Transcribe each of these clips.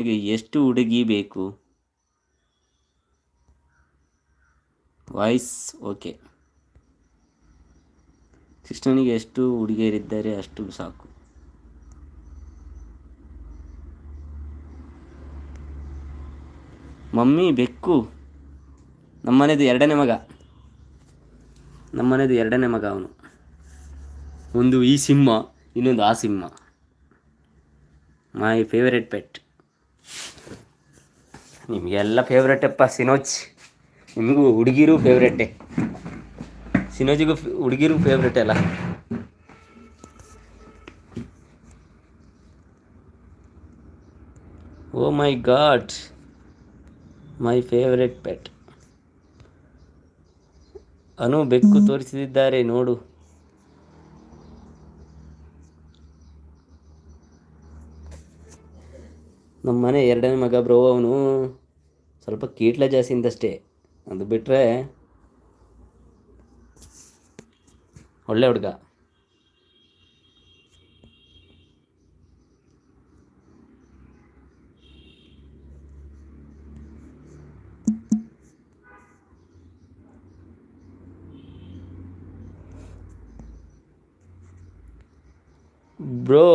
ನಿನಗೆ ಎಷ್ಟು ಹುಡುಗಿ ಬೇಕು? Voice okay. ಕೃಷ್ಣನಿಗೆ ಎಷ್ಟು ಹುಡುಗಿಯರಿದ್ದರೆ ಅಷ್ಟು ಸಾಕು. ಮಮ್ಮಿ ಬೆಕ್ಕು ನಮ್ಮನೆದು ಎರಡನೇ ಮಗ ಅವನು. ಒಂದು ಈ ಸಿಂಹ, ಇನ್ನೊಂದು ಆ ಸಿಂಹ. ಮೈ ಫೇವರೆಟ್ ಪೆಟ್. ನಿಮಗೆಲ್ಲ ಫೇವ್ರೇಟಪ್ಪ ಸಿನೋಜ್. ನಿಮಗೂ ಹುಡುಗಿರು ಫೇವ್ರೇಟೆ. ಸಿನೋಜಿಗೂ ಹುಡುಗಿರು ಫೇವ್ರೇಟೆ ಅಲ್ಲ. ಓ ಮೈ ಗಾಡ್, ಮೈ ಫೇವರೆಟ್ ಪೆಟ್. ಅನು ಬೆಕ್ಕು ತೋರಿಸಿದ್ದಾರೆ ನೋಡು. ನಮ್ಮ ಮನೆ ಎರಡನೇ ಮಗ ಬ್ರೋ. ಅವನು ಸ್ವಲ್ಪ ಕೀಟ್ಲ ಜಾಸ್ತಿ ಇಂದಷ್ಟೇ, ಅದು ಬಿಟ್ಟರೆ ಒಳ್ಳೆ ಹುಡುಗ. ಬ್ರೋ,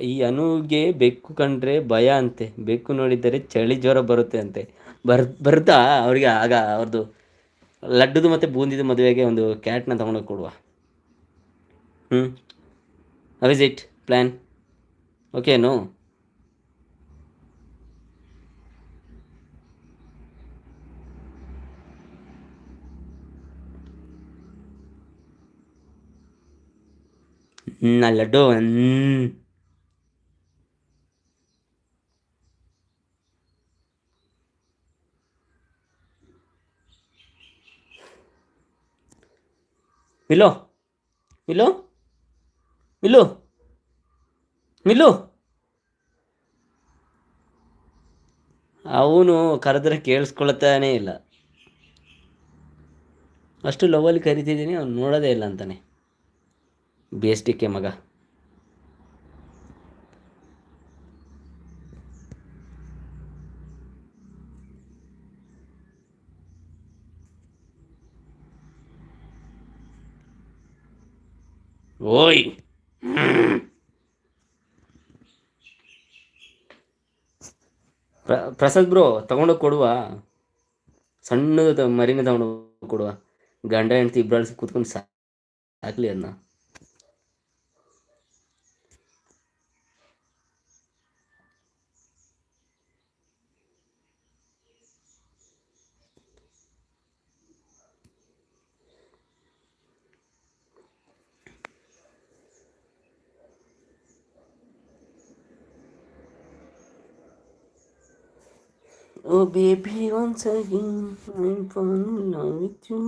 ಈ ಅನುಗೆ ಬೆಕ್ಕು ಕಂಡ್ರೆ ಭಯ ಅಂತೆ. ಬೆಕ್ಕು ನೋಡಿದರೆ ಚಳಿ ಜ್ವರ ಬರುತ್ತೆ ಅಂತೆ. ಬರ್ತಾ ಅವ್ರಿಗೆ ಆಗ ಅವ್ರದ್ದು ಲಡ್ಡುದು ಮತ್ತು ಬೂಂದಿದು ಮದುವೆಗೆ ಒಂದು ಕ್ಯಾಟ್ನ ತೊಗೊಂಡೋಗಿ ಕೊಡುವ. How is it plan? ಓಕೆನು? ಲಡ್ಡು ಮಿಲು ಮಿಲು ಮಿಲು ಮಿಲು. ಅವನು ಕರೆದ್ರೆ ಕೇಳಿಸ್ಕೊಳ್ತಾನೇ ಇಲ್ಲ. ಅಷ್ಟು ಲವಲ್ಲಿ ಕರಿತಿದ್ದೀನಿ, ಅವ್ನು ನೋಡೋದೇ ಇಲ್ಲ ಅಂತಾನೆ. ಬೇಸ್ಟಿಕ್ಕೆ ಮಗ. ಓಯ್ ಪ್ರಸಾದ್ ಬ್ರೋ, ತಗೊಂಡೋಗಿ ಕೊಡುವ. ಸಣ್ಣದು ಮರಿನ ತಗೊಂಡೋಗಿ ಕೊಡುವ. ಗಂಡ ಹೆಂಡತಿ ಇಬ್ಬರು ಕೂತ್ಕೊಂಡು ಸಾಕಲಿ ಅದನ್ನ. Oh baby, once again, I'm falling in love with you.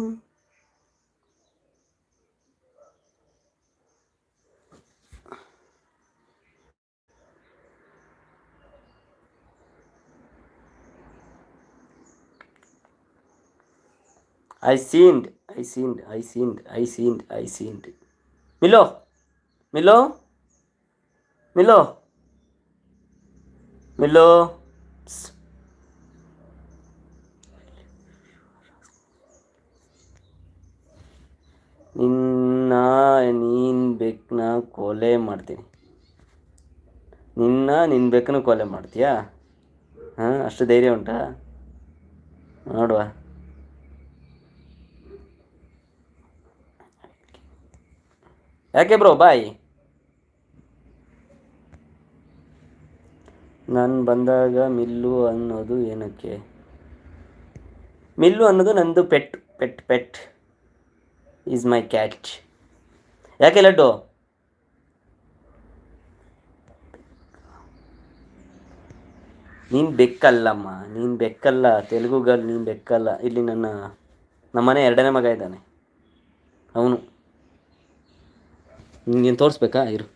I seened. Milo, Milo, Milo, Milo. Psst. ನೀನು ಬೆಕ್ಕನ್ನ ಕೊಲೆ ಮಾಡ್ತೀನಿ. ನಿನ್ನ ಬೆಕ್ಕನ್ನು ಕೊಲೆ ಮಾಡ್ತೀಯಾ? ಹಾಂ, ಅಷ್ಟು ಧೈರ್ಯ ಉಂಟಾ? ನೋಡುವ. ಯಾಕೆ ಬ್ರೋ ಬಾಯ್? ನಾನು ಬಂದಾಗ ಮಿಲ್ಲು ಅನ್ನೋದು ಏನಕ್ಕೆ? ಮಿಲ್ಲು ಅನ್ನೋದು ನಂದು ಪೆಟ್ ಈಸ್ ಮೈ ಕ್ಯಾಟ್. ಯಾಕೆ ಲಡ್ಡು? ನೀನು ಬೆಕ್ಕಲ್ಲಮ್ಮ, ನೀನು ಬೆಕ್ಕಲ್ಲ. ತೆಲುಗುಗಲ್ಲಿ ನೀನು ಬೆಕ್ಕಲ್ಲ. ಇಲ್ಲಿ ನಮ್ಮನೆ ಎರಡನೇ ಮಗ ಇದ್ದಾನೆ, ಅವನು. ನಿಂಗೇನು ತೋರಿಸ್ಬೇಕಾ? ಇರು.